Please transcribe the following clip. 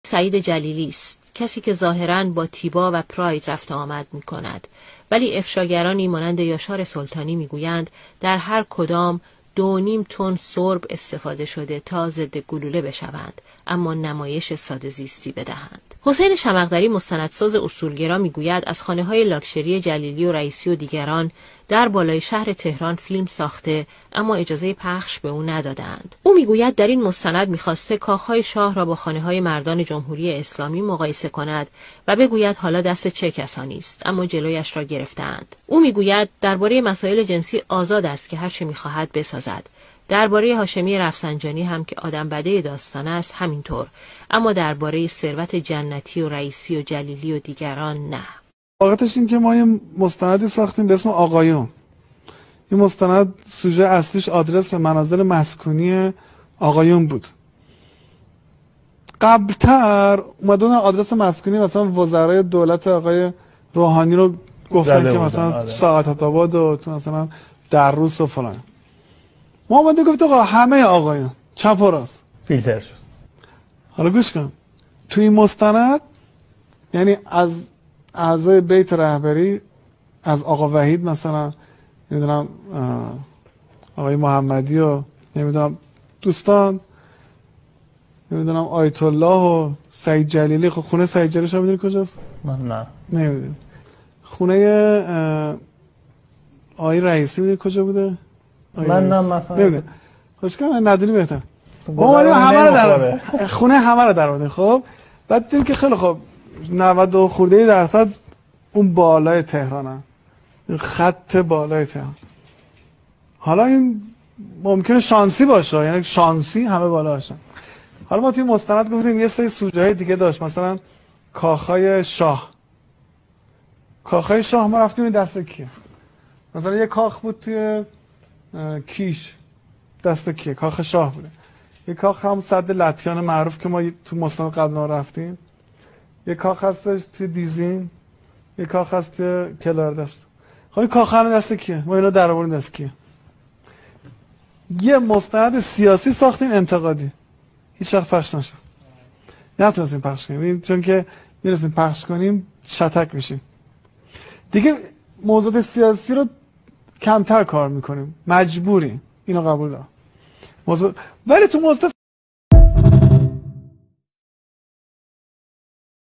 سعید جلیلی است، کسی که ظاهراً با تیبا و پراید رفت آمد می کند. ولی افشاگرانی مانند یاشار سلطانی می گویند در هر کدام 2.5 تن سرب استفاده شده تا ضد گلوله بشوند، اما نمایش ساده زیستی بدهند. حسین شمقدری مستندساز اصولگرا میگوید از خانه‌های لاکچری جلیلی و رئیسی و دیگران در بالای شهر تهران فیلم ساخته، اما اجازه پخش به او ندادند. او میگوید در این مستند میخواسته کاخهای شاه را با خانه‌های مردان جمهوری اسلامی مقایسه کند و بگوید حالا دست چه کسانی است، اما جلویش را گرفتند. او میگوید درباره مسائل جنسی آزاد است که هر چه میخواهد بسازد. درباره هاشمی رفسنجانی هم که آدم بده داستان است همینطور، اما درباره ثروت جنتی و رئیسی و جلیلی و دیگران نه. واقعیتش این که ما یه مستندی ساختیم به اسم آقایون. این مستند سوژه اصلیش آدرس منازل مسکونی آقایون بود. قبلتر اومدن آدرس مسکونی مثلا وزرای دولت آقای روحانی رو گفتن که مثلا سعادت آباد و مثلا دروس و فلان. ما اومده گفت آقا همه آقایون چپ و راست فیلتر شد. حالا گوش کن، توی این مستند یعنی از اعضای بیت رهبری، از آقا وحید مثلا، نمیدونم آقای محمدی و نمیدونم دوستان، نمیدونم آیت الله و سعید جلیلی. خب خونه سعید جلیلی شما میدونی کجاست؟ من نه نمیدونم. خونه آقای رئیسی میدونی کجا بوده؟ من نه مثلا نمیدونم. خوش کنم ندونی بهتر. ما اومدیم همه رو در خونه همه رو در آوردیم. خب بعد دیدیم که خیلی خب 90 خورده درصد اون بالای تهرانن، خط بالای تهران. حالا این ممکنه شانسی باشه، یعنی شانسی همه بالا هستن. حالا ما توی مستند گفتیم یه سری سوژه‌های دیگه داشت، مثلا کاخهای شاه. کاخهای شاه ما رفتیم دست کیه؟ مثلا یه کاخ بود توی کیش، دست کیه؟ کاخ شاه بوده. یه کاخ هم سد لطیان معروف که ما تو مستند قبلا رفتیم. یه کاخ هستش توی دیزین، یه کاخ هست توی کلاردشت. خب این کاخ هم دست کیه؟ ما اینا در آوردیم دست کیه؟ یه مستند سیاسی ساختیم انتقادی، هیچ وقت پخش نشد. نتونستیم پخش کنیم چون که میرسیم پخش کنیم شتک میشیم. دیگه موضوعات سیاسی رو کمتر کار میکنیم، مجبوریم، اینو قبول دارم. ولی تو موضوع